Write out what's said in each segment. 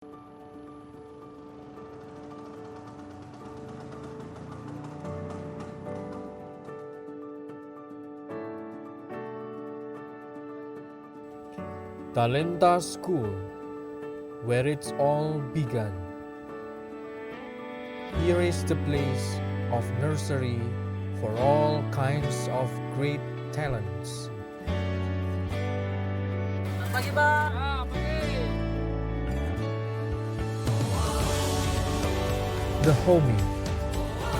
Talenta School, where it's all began. Here is the place of nursery for all kinds of great talents. Pagi, Pak. Pagi. The homey,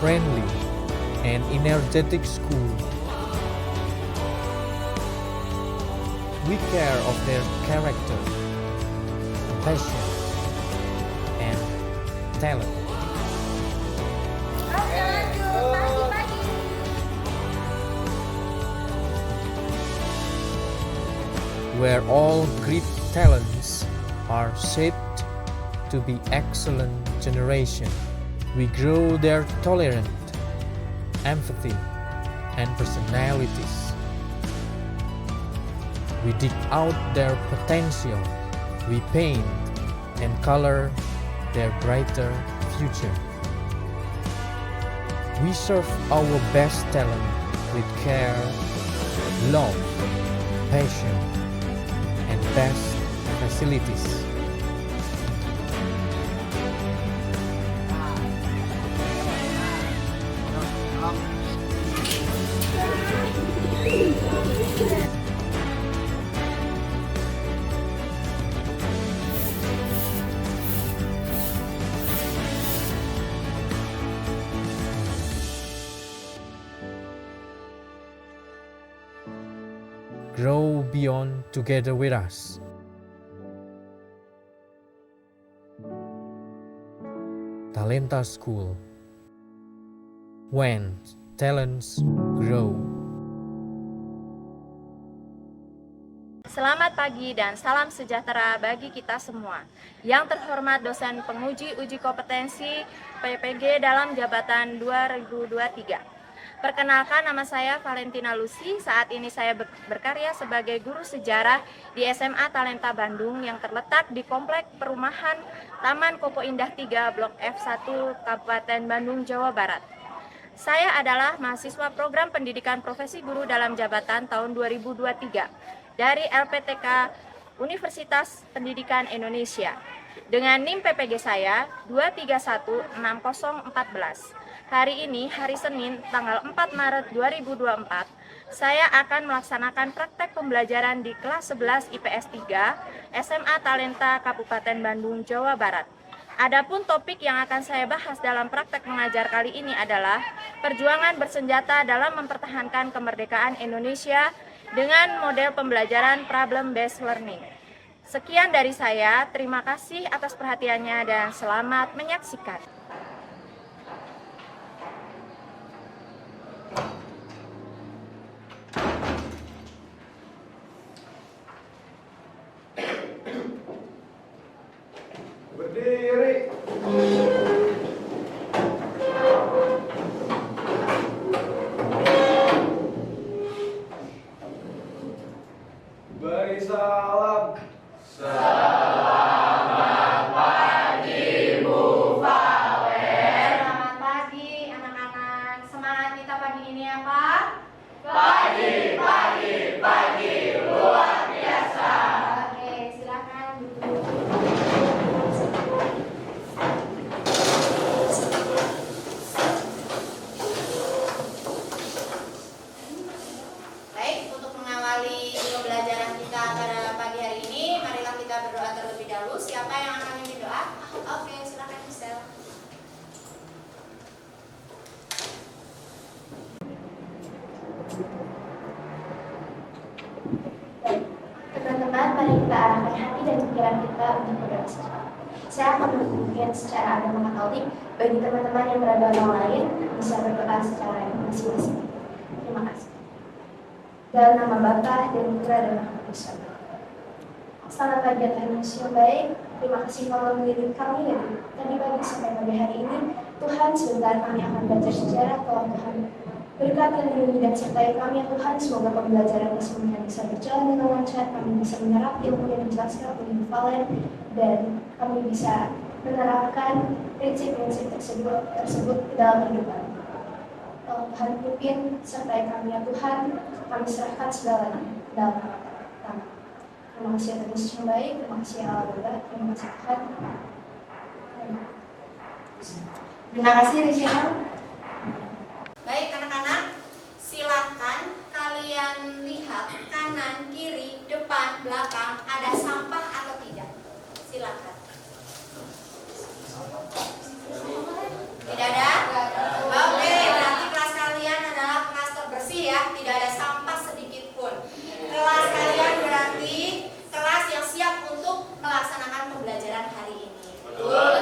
friendly, and energetic school. We care of their character, passion, and talent. Where all great talents are shaped to be excellent generation. We grow their tolerance, empathy, and personalities. We dig out their potential. We paint and color their brighter future. We serve our best talent with care, love, passion, and best facilities. Grow beyond together with us. Talenta School, when talents grow. Selamat pagi dan salam sejahtera bagi kita semua. Yang terhormat dosen penguji uji kompetensi PPG dalam jabatan 2023. Perkenalkan, nama saya Valentina Lucy. Saat ini saya berkarya sebagai guru sejarah di SMA Talenta Bandung yang terletak di Komplek Perumahan Taman Koko Indah 3 Blok F1 Kabupaten Bandung, Jawa Barat. Saya adalah mahasiswa program pendidikan profesi guru dalam jabatan tahun 2023 dari LPTK Universitas Pendidikan Indonesia. Dengan NIM PPG saya 2316014. Hari ini, hari Senin, tanggal 4 Maret 2024, saya akan melaksanakan praktek pembelajaran di kelas 11 IPS 3 SMA Talenta Kabupaten Bandung, Jawa Barat. Adapun topik yang akan saya bahas dalam praktek mengajar kali ini adalah perjuangan bersenjata dalam mempertahankan kemerdekaan Indonesia dengan model pembelajaran problem-based learning. Sekian dari saya, terima kasih atas perhatiannya dan selamat menyaksikan. Berdiri. Beri salam. Selamat pagi, anak-anak. Semangat kita pagi ini ya, Pak. Pagi, luar biasa. Oke, silakan duduk. Baik, untuk mengawali pembelajaran kita pada pagi hari ini, marilah kita berdoa terlebih dahulu. Siapa yang akan memimpin doa? Oke, silakan Michelle. Teman-teman, mari kita arahkan hati dan pikiran kita untuk berdoa secara. Saya akan berpikir secara agama Katolik. Bagi teman-teman yang beragama lain, bisa berdoa secara masing-masing. Terima kasih. Dalam nama Bapa dan Putra dan Roh Kudus. Selamat pagi Tuhan Yesus yang baik. Terima kasih telah mengirim kami dari tadi pagi sampai pagi hari ini. Tuhan, sebentar kami akan belajar sejarah. Tolong Tuhan berkat dan lindungi dan sertai kami ya Tuhan. Semoga pembelajaran semuanya bisa berjalan dengan lancar. Kami bisa menyerap ilmu yang dijelaskan oleh Valen dan kami bisa menerapkan prinsip-prinsip tersebut ke dalam kehidupan. Tuhan pimpin, sertai kami ya Tuhan, kami serahkan segalanya dalam nama. Terima kasih atas yang baik, terima kasih Allah Bapa, terima kasih Tuhan. Terima kasih Rachel. Baik anak-anak, silakan kalian lihat kanan, kiri, depan, belakang ada sampah atau tidak. Silakan. Tidak ada? Oke, berarti kelas kalian adalah kelas terbersih ya, tidak ada sampah sedikit pun. Kelas kalian berarti kelas yang siap untuk melaksanakan pembelajaran hari ini. Betul.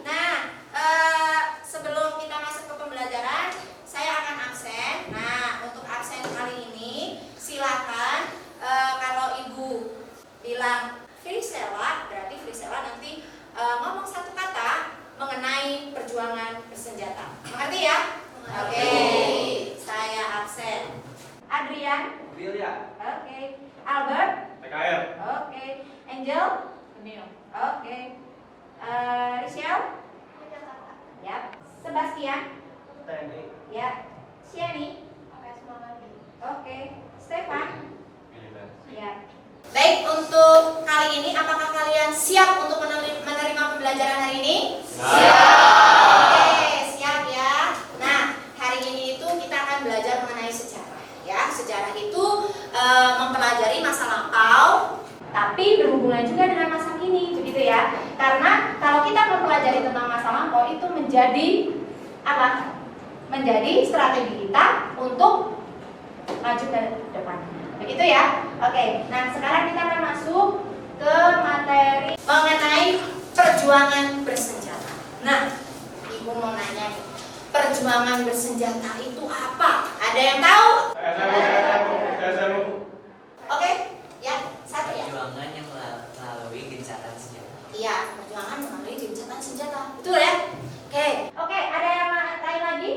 Nah, sebelum kita masuk ke pembelajaran, saya akan absen. Nah, untuk absen kali ini, silakan kalau ibu bilang Frisela, berarti Frisela nanti ngomong satu kata mengenai perjuangan bersenjata. Mengerti ya? Oke. Saya absen. Adrian? William. Oke. Albert? PKR. Oke. Angel? Oke. Rachel? Yap. Sebastian? TNI. Yap. Siani? Oke. Stefan? Militer. Yap. Baik, untuk kali ini apakah kalian siap untuk menerima pembelajaran hari ini? Oke, siap ya. Nah, hari ini itu kita akan belajar mengenai sejarah ya. Sejarah itu mempelajari masa lampau, tapi berhubungan juga dengan masa kini, begitu ya. Karena kalau kita mempelajari tentang masa lampau itu menjadi apa? Menjadi strategi kita untuk maju ke depan. Begitu ya? Oke, nah sekarang kita akan masuk ke materi mengenai perjuangan bersenjata. Nah, Ibu mau nanya nih, perjuangan bersenjata itu apa? Ada yang tahu? Saya Oke, ya, satu ya. Perjuangan yang melalui gencatan senjata. Iya, perjuangan melalui gencatan senjata. Betul ya? Oke, ada yang lain lagi?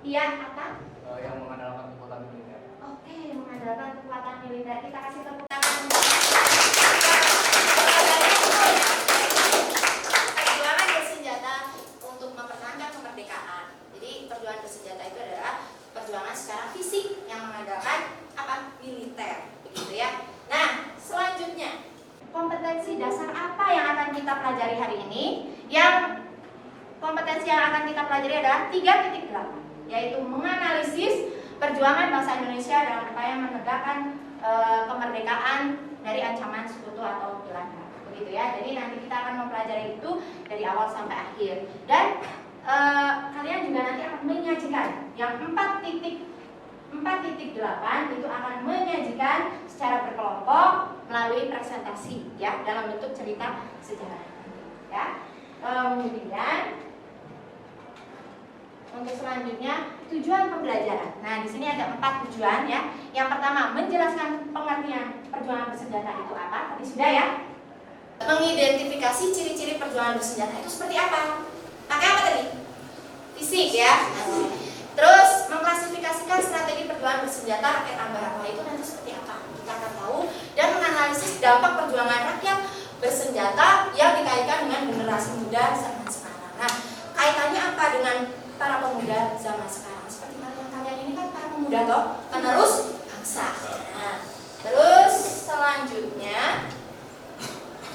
Iya, apa? yang mengandalkan kekuatan militer. Oke, mengandalkan kekuatan militer. Kita kasih tepuk tangan. Perjuangan bersenjata untuk mempertahankan kemerdekaan. Jadi perjuangan bersenjata itu adalah perjuangan secara fisik yang mengandalkan apa? Militer, begitu ya. Nah, selanjutnya kompetensi dasar apa yang akan kita pelajari hari ini? Yang kompetensi yang akan kita pelajari adalah 3.8, yaitu menganalisis perjuangan bangsa Indonesia dalam upaya menegakkan kemerdekaan dari ancaman sekutu atau Belanda. Begitu ya. Jadi nanti kita akan mempelajari itu dari awal sampai akhir. Dan kalian juga nanti akan menyajikan yang 4.8 itu akan menyajikan secara berkelompok melalui presentasi ya dalam bentuk cerita sejarah. Ya. Kemudian untuk selanjutnya tujuan pembelajaran. Nah, di sini ada 4 tujuan ya. Yang pertama, menjelaskan pengertian perjuangan bersenjata itu apa. Tadi sudah ya. Mengidentifikasi ciri-ciri perjuangan bersenjata itu seperti apa. Pakai apa tadi? Fisik ya. Terus mengklasifikasikan strategi perjuangan bersenjata rakyat Ambarawa itu nanti seperti apa. Kita akan tahu dan menganalisis dampak perjuangan rakyat bersenjata yang dikaitkan dengan generasi muda zaman sekarang. Nah, kaitannya apa dengan para pemuda zaman sekarang? Seperti kalian ini kan para pemuda toh, penerus bangsa. Nah, terus selanjutnya,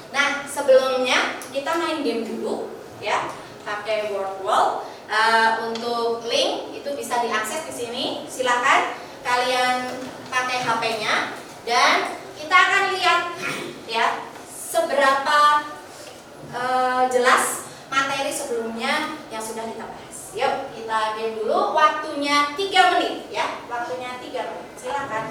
nah sebelumnya kita main game dulu ya, pakai word wall. Untuk link itu bisa diakses di sini. Silakan kalian pakai HP-nya dan kita akan lihat ya seberapa jelas materi sebelumnya yang sudah kita bahas. Yuk kita game dulu. Waktunya 3 menit ya. Waktunya 3 menit. Silakan.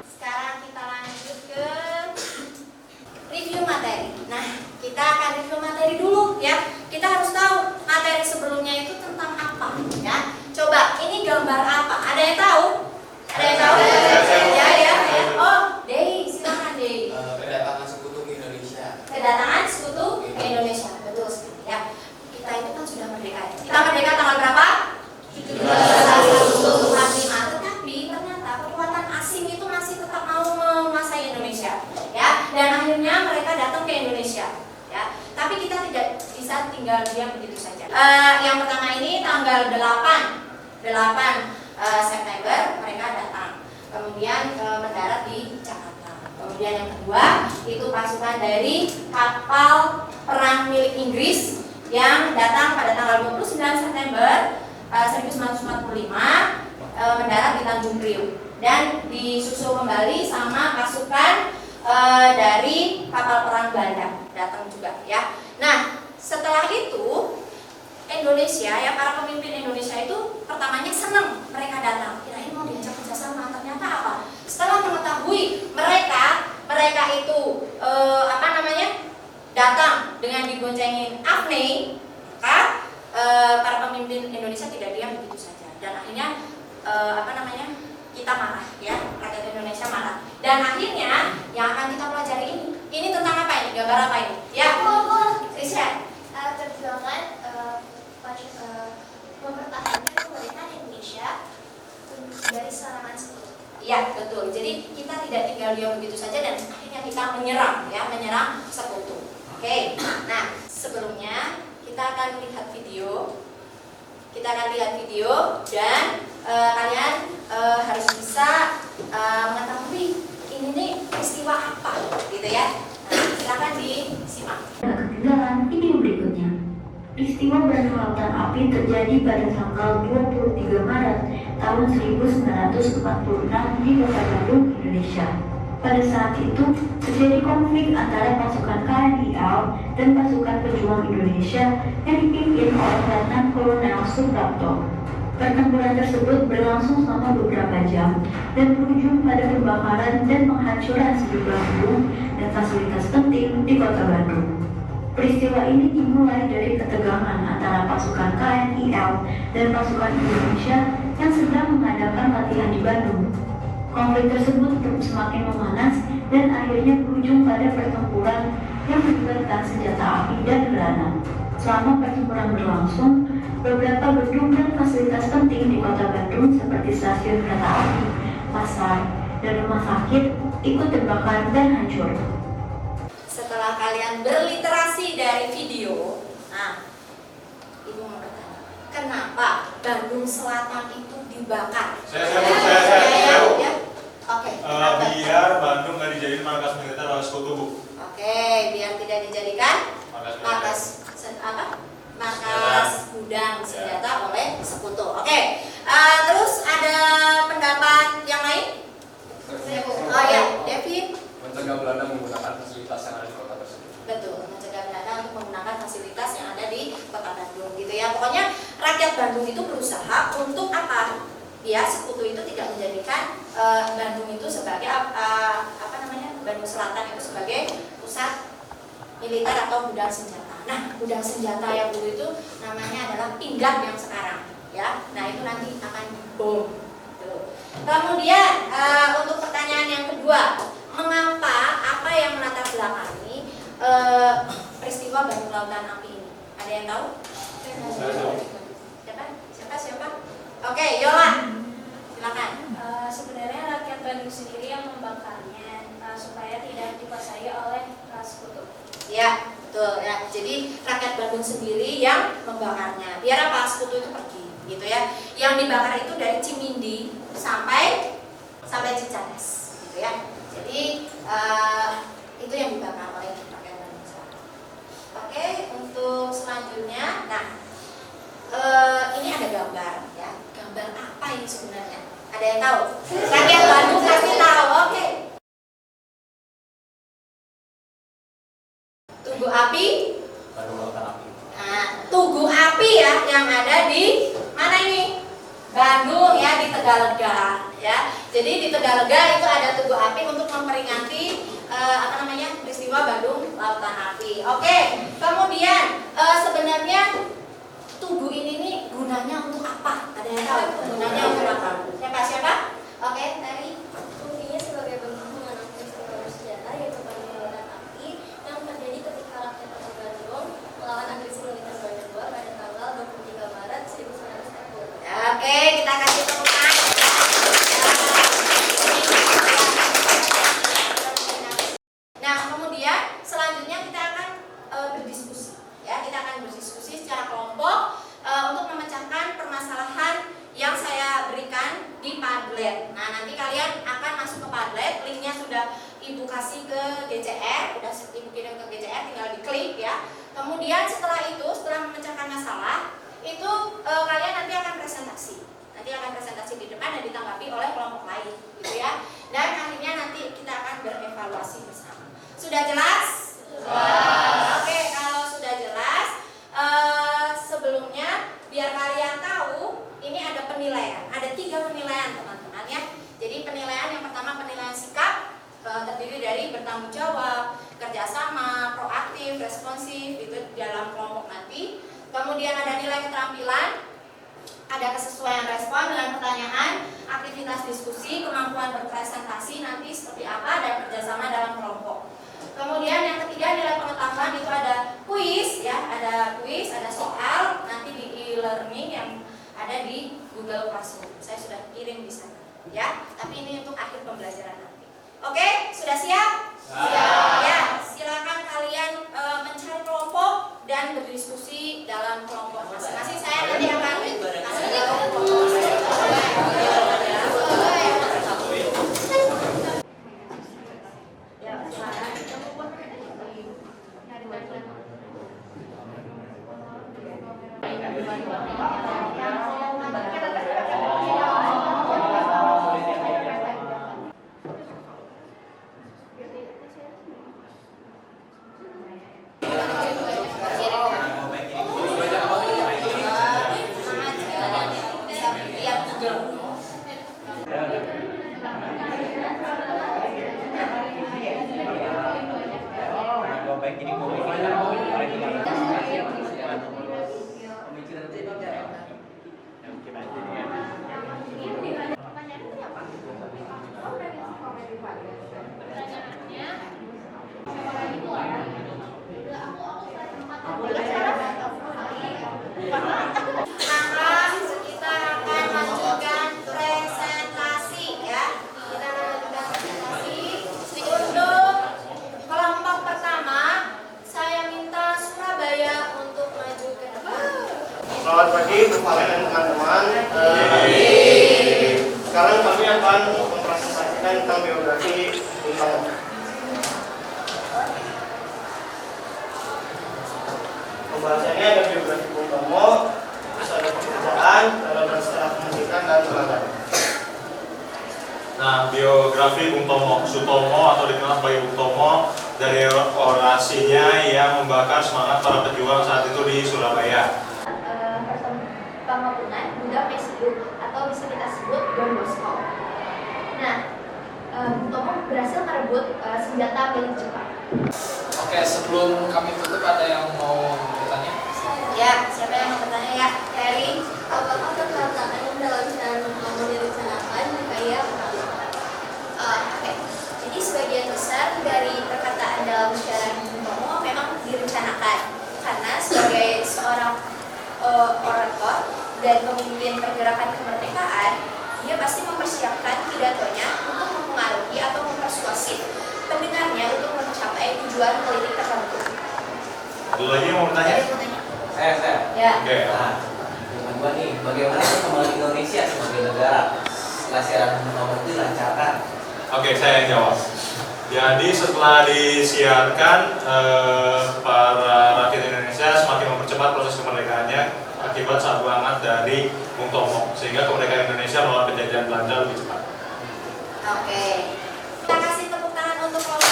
Sekarang kita lanjut ke review materi. Nah, kita akan review materi dulu ya. Kita harus tahu materi sebelumnya itu tentang tanggal 8 September mereka datang. Kemudian mendarat di Jakarta. Kemudian yang kedua itu pasukan dari kapal perang milik Inggris yang datang pada tanggal 29 September 1945 mendarat di Tanjung Priuk dan disusul kembali sama pasukan dari kapal perang Belanda datang juga ya. Nah, setelah itu Indonesia ya, para pemimpin Indonesia itu pertamanya senang mereka datang. Kirain mau diajak kerjasama, ternyata apa? Setelah mengetahui mereka itu datang dengan diboncengin Afne, maka para pemimpin Indonesia tidak diam begitu saja dan akhirnya kita marah ya, rakyat Indonesia marah dan akhirnya yang akan kita pelajari ini tentang apa ini, gambar apa ini ya Risha? Perjuangan mempertahankan kemerdekaan Indonesia dari serangan sekutu. Iya betul. Jadi kita tidak tinggal diam begitu saja dan akhirnya kita menyerang sekutu. Oke. Nah sebelumnya kita akan lihat video. Dan kalian harus bisa mengetahui ini nih peristiwa apa, gitu ya. Nah, silakan disimak. Ketinggalan video berikutnya. Peristiwa Bandung Lautan Api terjadi pada tanggal 23 Maret tahun 1946 di Kota Bandung, Indonesia. Pada saat itu terjadi konflik antara pasukan KNIL dan pasukan pejuang Indonesia yang dipimpin oleh Letnan Kolonel Suprapto. Pertempuran tersebut berlangsung selama beberapa jam dan berujung pada pembakaran dan penghancuran sejumlah gedung dan fasilitas penting di Kota Bandung. Peristiwa ini dimulai dari ketegangan antara pasukan KNIL dan pasukan Indonesia yang sedang mengadakan latihan di Bandung. Konflik tersebut terus semakin memanas dan akhirnya berujung pada pertempuran yang melibatkan senjata api dan granat. Selama pertempuran berlangsung, beberapa gedung dan fasilitas penting di Kota Bandung seperti stasiun kereta api, pasar, dan rumah sakit ikut terbakar dan hancur. Setelah kalian berliterasi dari video, nah, Ibu mau bertanya, kenapa Bandung Selatan itu dibakar? Saya. Ya? Oke. Biar Bandung nggak dijadiin markas militer oleh sekutu, Bu. Oke, biar tidak dijadikan markas gudang senjata oleh sekutu. Oke. Terus ada pendapat yang lain? Oh ya, Devin. Mencegah Belanda menggunakan fasilitas yang ada di kota tersebut. Betul, mencegah Belanda untuk menggunakan fasilitas yang ada di Kota Bandung gitu ya. Pokoknya rakyat Bandung itu berusaha untuk apa? Ya, sekutu itu tidak menjadikan Bandung itu sebagai Bandung Selatan itu sebagai pusat militer atau gudang senjata. Nah, gudang senjata yang dulu itu namanya adalah Pindad yang sekarang ya. Nah, itu nanti akan dibom. Kemudian untuk pertanyaan yang kedua, mengapa apa yang melatar belakangi peristiwa Bandung Lautan Api ini? Ada yang tahu? Siapa? Oke, Yola, silakan. Sebenarnya rakyat Bandung sendiri yang membakarnya supaya tidak dikuasai oleh sekutu. Ya, betul ya. Jadi rakyat Bandung sendiri yang membakarnya. Biar apa? Sekutu itu pergi, gitu ya. Yang dibakar itu dari Cimindi sampai Cicadas, gitu ya. Jadi itu yang dibakar oleh rakyat Bandung Selatan. Oke, untuk selanjutnya, nah ini ada gambar ya. Gambar apa ini sebenarnya? Ada yang tahu? Rakyat Bandung pasti tahu. Oke. Tugu api. Bandung Lautan Api. Nah, tugu api ya yang ada di mana ini? Bandung ya, di Tegalega ya. Jadi di Tegalega itu ada tugu api untuk memperingati peristiwa Bandung Lautan Api. Oke. Kemudian sebenarnya tugu ini nih gunanya untuk apa? Ada yang tahu? Gunanya untuk apa? Siapa? Oke, Tari. Fungsinya sebagai bentuk mengenang peristiwa bersejarah yaitu Bandung Lautan Api yang terjadi ketika rakyat Kota Bandung melawan agresi militer Belanda pada tanggal 23 Maret 1940. Oke, kita kasih tepuk tangan. Nah, kemudian selanjutnya kita akan berdiskusi. Ya, kita akan berdiskusi secara kelompok untuk memecahkan permasalahan nanti kalian akan masuk ke Padlet, linknya sudah Ibu kasih ke GCR, udah Ibu kirim ke GCR, tinggal diklik ya. Kemudian setelah itu, setelah memecahkan masalah, itu kalian nanti akan presentasi. Nanti akan presentasi di depan dan ditanggapi oleh kelompok lain, gitu ya. Dan akhirnya nanti kita akan berevaluasi bersama. Sudah jelas? Oke, kalau sudah jelas, sebelumnya biar kalian tahu, ini ada penilaian. Ada 3 penilaian teman-teman ya. Jadi penilaian yang pertama penilaian sikap, terdiri dari bertanggung jawab, kerjasama, proaktif, responsif itu dalam kelompok nanti. Kemudian ada nilai keterampilan, ada kesesuaian respon dengan pertanyaan, aktivitas diskusi, kemampuan berpresentasi nanti seperti apa, dan kerjasama dalam kelompok. Kemudian yang ketiga nilai pengetahuan itu ada kuis ya, ada kuis, ada soal nanti di e-learning yang ada di Google Classroom. Saya sudah kirim di sana ya, tapi ini untuk akhir pembelajaran nanti. Oke, sudah siap? Siap. Ya, silakan kalian mencari kelompok dan berdiskusi dalam kelompok masing-masing. Saya nanti akan kasih kelompok. Ya, Selamat pagi, Bapak dan teman-teman. Sekarang kami akan mempresentasikan tentang biografi Bung Tomo. Pembahasannya ada biografi Bung Tomo, terus ada pekerjaan, ada sejarah pendidikan dan teladan. Nah, biografi Bung Tomo, Sutomo atau dikenal sebagai Bung Tomo, dari orasinya yang membakar semangat para pejuang saat itu di Surabaya. Pembangunan Buddha Mesiu atau bisa kita sebut Don Bosco. Nah, Bung Tomo berhasil merebut senjata milik Jepang. Oke, sebelum kami tutup ada yang mau bertanya? Ya, siapa yang mau bertanya ya? Terry. Apakah ketantangan dalam cara Bung Tomo direncanakan? Iya. Oke. Jadi sebagian besar dari perkataan dalam sejarah Bung Tomo memang direncanakan karena sebagai seorang orator dan pemimpin pergerakan kemerdekaan, dia pasti mempersiapkan pidatonya untuk mempengaruhi atau mempersuasif pendengarnya untuk mencapai tujuan politik tertentu. Ada lagi yang mau bertanya? Saya. Ya. Oke. Nah, teman-teman nih, bagaimana perkembangan Indonesia sebagai negara setelah siaran Bung Tomo itu dilancarkan? Oke, saya yang jawab. Jadi setelah disiarkan, para rakyat Indonesia semakin mempercepat proses kemerdekaannya akibat sabu hangat dari Bung Tomo, sehingga kemerdekaan Indonesia melawan penjajahan Belanda lebih cepat. Oke. Kita kasih tepuk tangan untuk kelompok.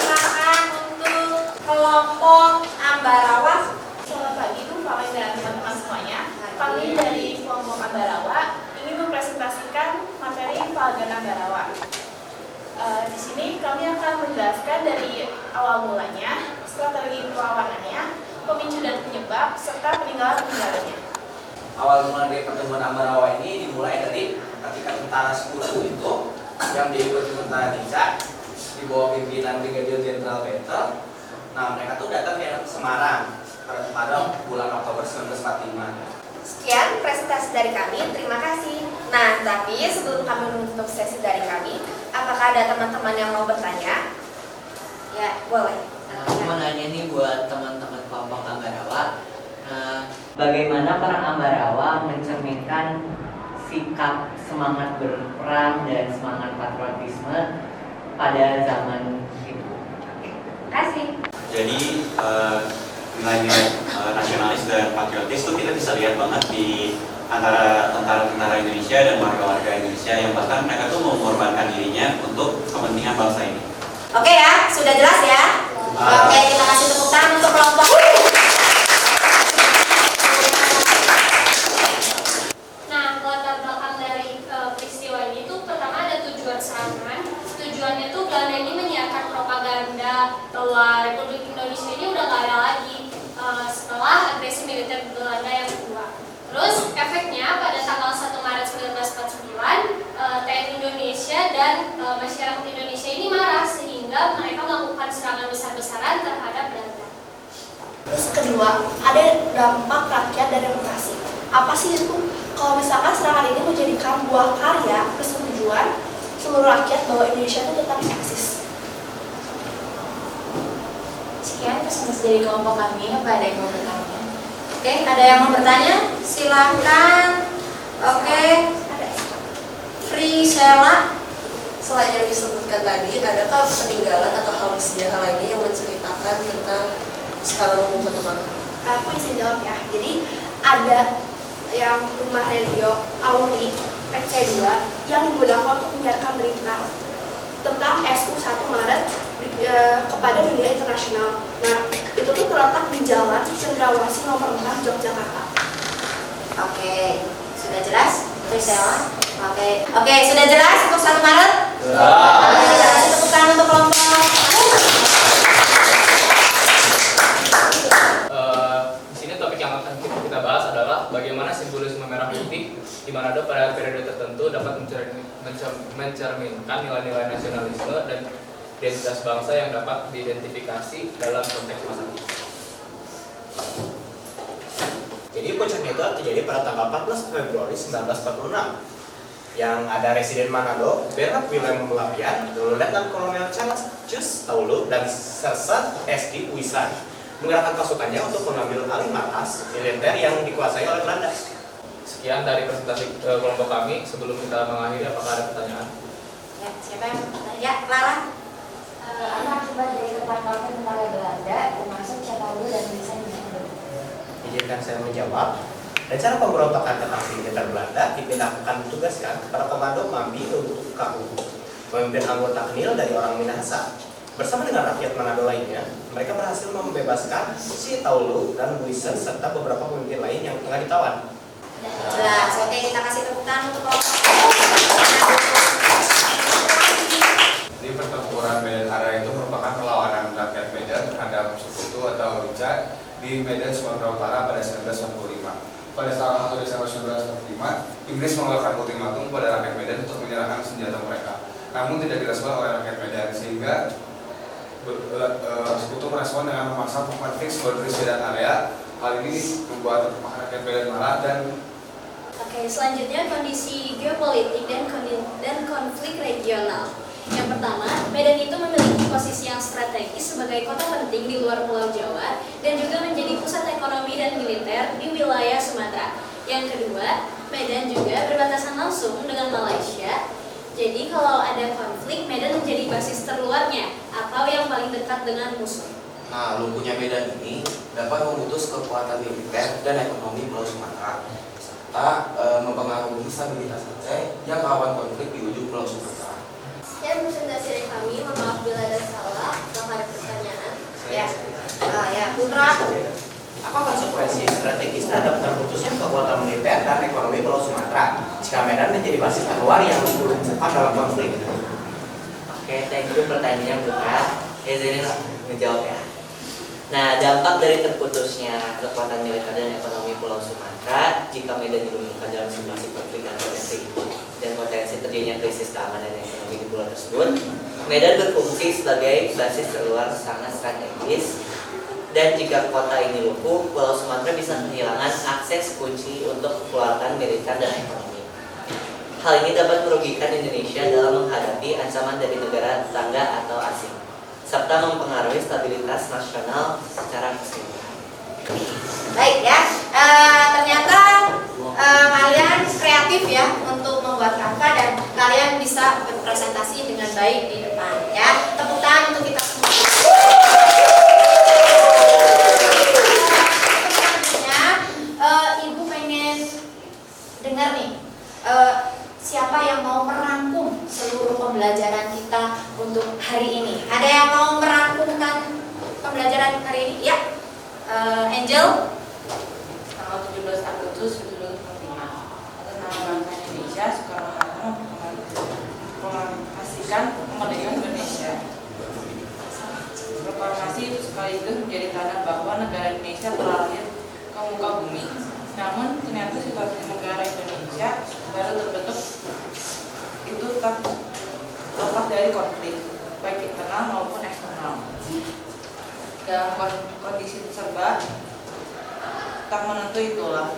Silakan untuk kelompok Ambarawa. Selamat pagi Bu, Pak Wenda dan teman-teman semuanya. Kami dari kelompok Ambarawa ingin mempresentasikan materi Palagan Ambarawa. Di sini kami akan menjelaskan dari awal mulanya, strategi perlawanannya, pemicu dan penyebab, serta peninggalan-peninggalannya. Awal mula dari pertemuan Ambarawa ini dimulai dari ketika tentara Sekutu itu yang diikuti tentara Nica di bawah pimpinan Brigadir Jenderal Peter. Nah, mereka tuh datang ke Semarang pada bulan Oktober 1945. Sekian presentasi dari kami, terima kasih. Nah, tapi sebelum kami menutup sesi dari kami, apakah ada teman-teman yang mau bertanya? Ya, boleh. Aku mau nanya nih buat teman-teman kelompok Ambarawa, bagaimana para Ambarawa mencerminkan sikap semangat berperang dan semangat patriotisme pada zaman itu. Terima kasih. Jadi nilai-nilai nasionalis dan patriotis itu kita bisa lihat banget di antara tentara-tentara Indonesia dan warga-warga Indonesia yang bahkan mereka tuh mengorbankan dirinya untuk kepentingan bangsa ini. Oke ya, sudah jelas ya? Oke, kita kasih tepuk tangan untuk kelompok. Nah, latar belakang dari peristiwa ini tuh pertama ada tujuan serangan. Tujuannya tuh Belanda ini menyiarkan propaganda bahwa Republik Indonesia ini udah gak ada lagi setelah agresi militer Belanda yang kedua. Terus efeknya pada tanggal 1 Maret 1949 TNI Indonesia dan masyarakat Indonesia ini marah sehingga mereka melakukan serangan besar-besaran terhadap Belanda. Terus kedua, ada dampak rakyat dan demokrasi. Apa sih itu? Kalau misalkan serangan ini menjadikan buah karya persetujuan seluruh rakyat bahwa Indonesia itu tetap eksis. Sekian presentasi dari kelompok kami. Apa ada yang mau bertanya? Oke, ada yang mau bertanya? Silakan. Oke, Free Sheila. Selain yang disebutkan tadi, adakah peninggalan atau hal sejarah lainnya yang menceritakan tentang skala umum perkembangan? Aku bisa jawab ya. Jadi ada yang rumah radio Auri PC2 yang digunakan untuk menyiarkan berita tentang SU 1 Maret kepada dunia internasional. Nah, itu tuh terletak di Jalan Cendrawasih nomor 4 Yogyakarta. Oke, sudah jelas? Priscilla? Oke, sudah jelas untuk 1 Maret? Oke, kita kasih tepuk tangan untuk kelompok. Di sini topik yang akan kita bahas adalah bagaimana simbolisme merah putih di Manado pada periode tertentu dapat mencerminkan nilai-nilai nasionalisme dan identitas bangsa yang dapat diidentifikasi dalam konteks masa kini. Jadi puncaknya itu terjadi pada tanggal 14 Februari 1946 yang ada Residen Manado, Bernard Willem Lapian, Letnan Kolonel Charles Jus Taulu, dan Sersan SD Wisan menggerakkan pasukannya untuk mengambil alih markas militer yang dikuasai oleh Belanda. Sekian dari presentasi kelompok kami. Sebelum kita mengakhiri, apakah ada pertanyaan? Ya, siapa yang bertanya? Ya, Clara. Apa akibat dari ketangkapan tentara Belanda termasuk Cataulu dan Wisan di Manado? Izinkan saya menjawab. Rencana pemberontakan tentang militer Belanda dipindahkan tugaskan kepada Komando Mambi untuk KU. Memimpin anggota KNIL dari orang Minahasa. Bersama dengan rakyat Manado lainnya, mereka berhasil membebaskan si Taulu dan Wisan serta beberapa pemimpin lain yang tengah ditawan. Jelas. Oke, kita kasih tepuk tangan untuk kelompok. Di pertempuran Medan Area itu merupakan perlawanan rakyat Medan terhadap Sekutu atau Rica di Medan Sumatera Utara pada 1945. Pada tanggal 1 Desember 1945, Inggris mengeluarkan ultimatum kepada rakyat Medan untuk menyerahkan senjata mereka. Namun tidak direspon oleh rakyat Medan sehingga Sekutu merespon dengan memaksa pengumuman fix boundaries Medan Area. Hal ini membuat rakyat Medan marah dan Oke, selanjutnya kondisi geopolitik dan konflik regional. Yang pertama, Medan itu memiliki posisi yang strategis sebagai kota penting di luar Pulau Jawa dan juga menjadi pusat ekonomi dan militer di wilayah Sumatera. Yang kedua, Medan juga berbatasan langsung dengan Malaysia. Jadi kalau ada konflik, Medan menjadi basis terluarnya atau yang paling dekat dengan musuh. Nah, lumpuhnya Medan ini dapat memutus kekuatan militer dan ekonomi Pulau Sumatera serta mempengaruhi stabilitas Aceh yang rawan konflik di ujung Pulau Sumatera. Sekian presentasi dari kami. Mohon maaf bila ada salah. Apakah ada pertanyaan? Ya. Ya, Putra. Apa konsekuensi strategis terhadap terputusnya kekuatan militer dan ekonomi Pulau Sumatera jika Medan menjadi basis terluar yang cepat dalam konflik? Oke, thank you pertanyaan Putra. Izinin menjawab ya. Nah, dampak dari terputusnya kekuatan militer dan ekonomi Pulau Sumatera jika Medan dihubungkan dalam situasi konflik dan potensi terjadinya krisis keamanan ekonomi di pulau tersebut, Medan berfungsi sebagai basis terluar sangat strategis, dan jika kota ini lumpuh, Pulau Sumatera bisa kehilangan akses kunci untuk keluarkan militer dan ekonomi. Hal ini dapat merugikan Indonesia dalam menghadapi ancaman dari negara tetangga atau asing, serta mempengaruhi stabilitas nasional secara keseluruhan. Baik ya. baik di depan ya. Tepuk tangan untuk kita semua. Selanjutnya Ibu pengen dengar nih, siapa yang mau merangkum seluruh pembelajaran kita untuk hari ini? Ada yang mau merangkumkan pembelajaran hari ini? Ya, Angel. Tanggal 17 Agustus 1945, atas nama bangsa Indonesia, Soekarno-Hatta memproklamasikan kemerdekaan Indonesia. Proklamasi itu sekaligus menjadi tanda bahwa negara Indonesia telah lahir ke muka bumi. Namun ternyata situasi negara Indonesia baru terbentuk itu tak lepas dari konflik, baik internal maupun eksternal. Dalam kondisi serba tak menentu itulah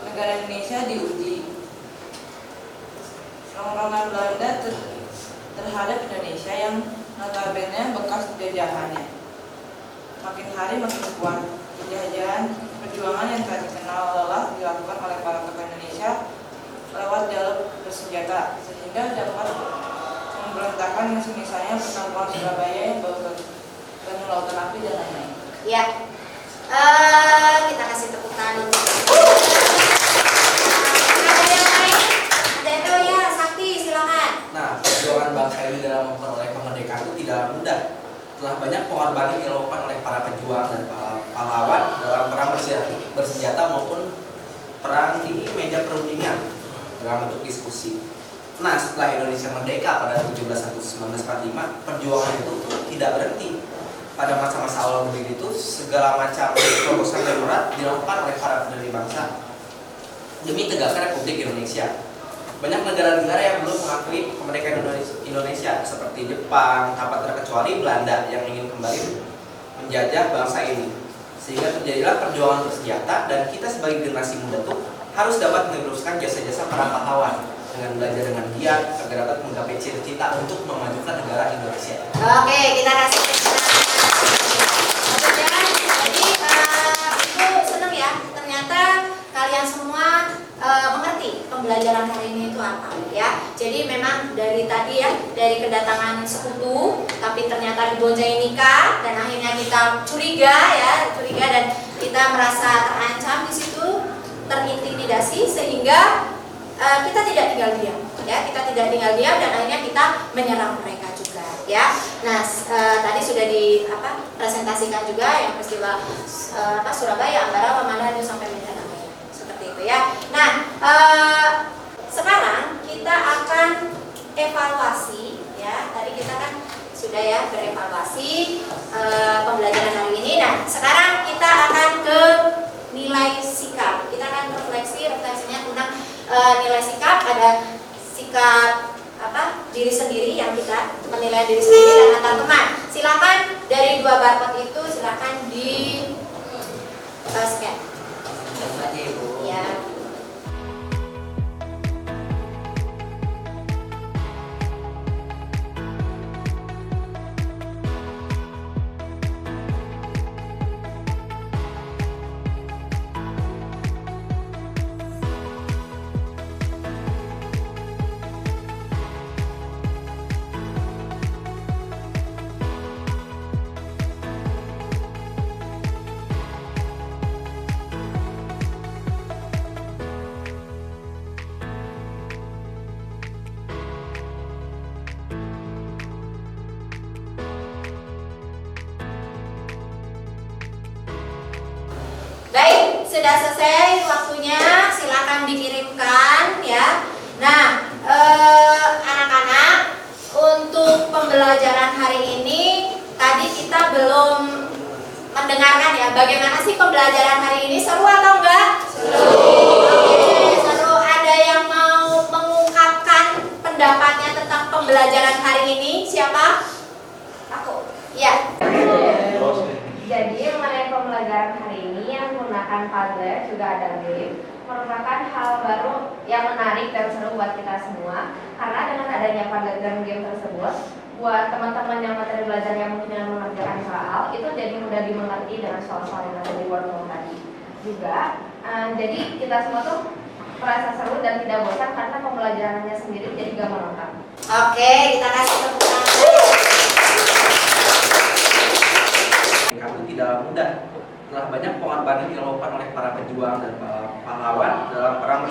negara Indonesia diuji. Rongrongan Belanda terhadap Indonesia yang notabene bekas jajahannya makin hari makin kuat. Penjajahan perjuangan yang tak dikenal lelah dilakukan oleh para tokoh Indonesia lewat jalur bersenjata sehingga dapat memberontakkan yang semisalnya pertempuran Surabaya yang baru dan lautan api dan lain-lain. Ya, kita kasih tepuk tangan untuk ada yang lain? Ada itu ya, Sakti silakan. Nah, perjuangan bangsa ini dalam memperoleh kemerdekaan itu tidak mudah. Telah banyak pengorbanan yang dilakukan oleh para pejuang dan pahlawan dalam perang bersenjata maupun perang di meja perundingan dalam bentuk diskusi. Nah, setelah Indonesia merdeka pada 17 Agustus 1945, perjuangan itu tidak berhenti. Pada masa-masa awal berdiri itu, segala macam terobosan dan berat dilakukan oleh para pendiri bangsa demi tegakkan Republik Indonesia. Banyak negara-negara yang belum mengakui kemerdekaan Indonesia seperti Jepang, tanpa terkecuali Belanda yang ingin kembali menjajah bangsa ini. Sehingga terjadilah perjuangan bersenjata dan kita sebagai generasi muda tuh harus dapat meneruskan jasa-jasa para pahlawan dengan belajar dengan giat agar dapat menggapai cita-cita untuk memajukan negara Indonesia. Oke, kita kasih jadi Ibu seneng ya, ternyata kalian semua mengerti pembelajaran hari ini itu apa ya. Jadi memang dari tadi ya, dari kedatangan sekutu tapi ternyata diboncengi nikah dan akhirnya kita curiga dan kita merasa terancam di situ, terintimidasi sehingga kita tidak tinggal diam ya, dan akhirnya kita menyerang mereka juga ya. Nah, tadi sudah dipresentasikan juga yang peristiwa Surabaya, Ambarawa, Madiun sampai Medan seperti itu ya. Nah, sekarang kita akan evaluasi ya. Tadi kita kan sudah ya berevaluasi pembelajaran hari ini. Nah, sekarang kita akan ke nilai sikap. Kita akan refleksinya tentang nilai sikap. Ada sikap diri sendiri yang kita menilai diri sendiri dan antar teman. Silakan dari 2 barcode itu silakan di scan. Terima kasih Ibu. Ya. Baik, sudah selesai waktunya, silakan dikirimkan ya. Nah, anak-anak, untuk pembelajaran hari ini tadi kita belum mendengarkan ya, bagaimana sih pembelajaran hari ini, seru atau enggak? Seru. Oke, seru. Ada yang mau mengungkapkan pendapatnya tentang pembelajaran hari ini? Siapa? Aku. Ya. Jadi mengenai pembelajaran hari ini yang menggunakan Padlet juga ada game merupakan hal baru yang menarik dan seru buat kita semua, karena dengan adanya Padlet dan game tersebut buat teman-teman yang materi belajarnya mungkin yang mengerjakan soal itu jadi mudah dimengerti dengan soal-soal yang ada di workbook tadi juga. Jadi kita semua tuh merasa seru dan tidak bosan karena pembelajarannya sendiri jadi gak monoton. Oke, kita kasih tepuk tangan. Kami tidaklah mudah. Telah banyak pengorbanan yang dilakukan oleh para pejuang dan para pahlawan dalam perang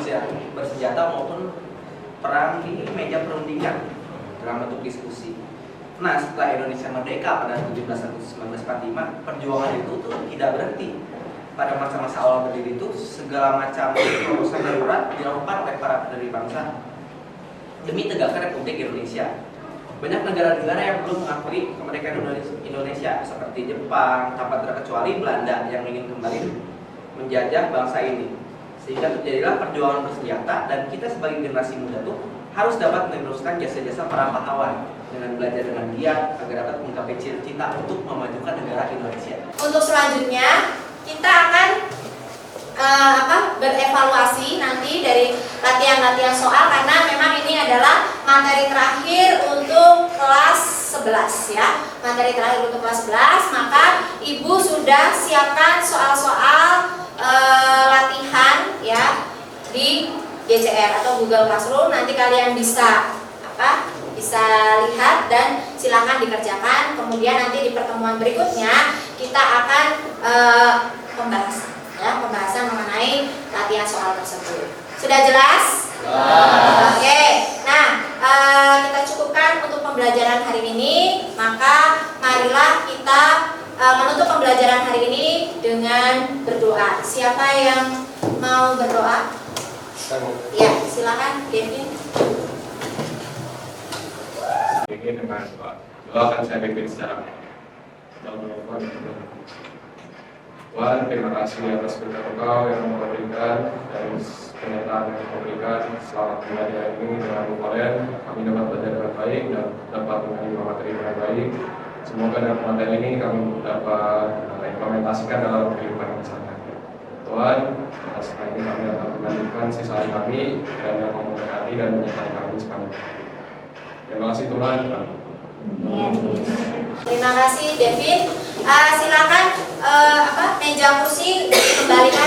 bersenjata maupun perang di meja perundingan dalam bentuk diskusi. Nah, setelah Indonesia merdeka pada 17 Agustus 1945, perjuangan itu tuh tidak berhenti. Pada masa-masa awal berdiri itu, segala macam terobosan darurat dilakukan oleh para pendiri bangsa demi tegakkan Republik Indonesia. Banyak negara-negara yang belum mengakui kemerdekaan Indonesia, seperti Jepang, tanpa terkecuali Belanda yang ingin kembali menjajah bangsa ini. Sehingga terjadilah perjuangan bersenjata, dan kita sebagai generasi muda tuh harus dapat meneruskan jasa-jasa para pahlawan dengan belajar dengan giat agar dapat menggapai cita-cita untuk memajukan negara Indonesia. Untuk selanjutnya kita akan berevaluasi nanti dari latihan-latihan soal, karena memang ini adalah materi terakhir untuk kelas 11 ya. Materi terakhir untuk kelas 11, maka Ibu sudah siapkan soal-soal latihan ya di GCR atau Google Classroom. Nanti kalian bisa lihat dan silakan dikerjakan. Kemudian nanti di pertemuan berikutnya kita akan pembahasan mengenai latihan soal tersebut. Sudah jelas? Oke. Nah, kita cukupkan untuk pembelajaran hari ini. Maka marilah kita menutup pembelajaran hari ini dengan berdoa. Siapa yang mau berdoa? Ya, silakan, Devin. Ini dengan doa akan saya pimpin secara Tuhan, terima kasih atas berkat Engkau yang memberikan dan kenyataan yang memberikan. Selamat belajar ini dengan kalian, kami dapat belajar dengan baik dan dapat menerima materi dengan baik. Semoga dengan materi ini kami dapat implementasikan dalam kehidupan keseharian. Tuhan, atas hal ini kami akan melanjutkan sisa hari kami dan yang memberkati dan menyertai kami sekali. Terima kasih Tuhan. Terima kasih Devin. Silakan meja kursi dikembalikan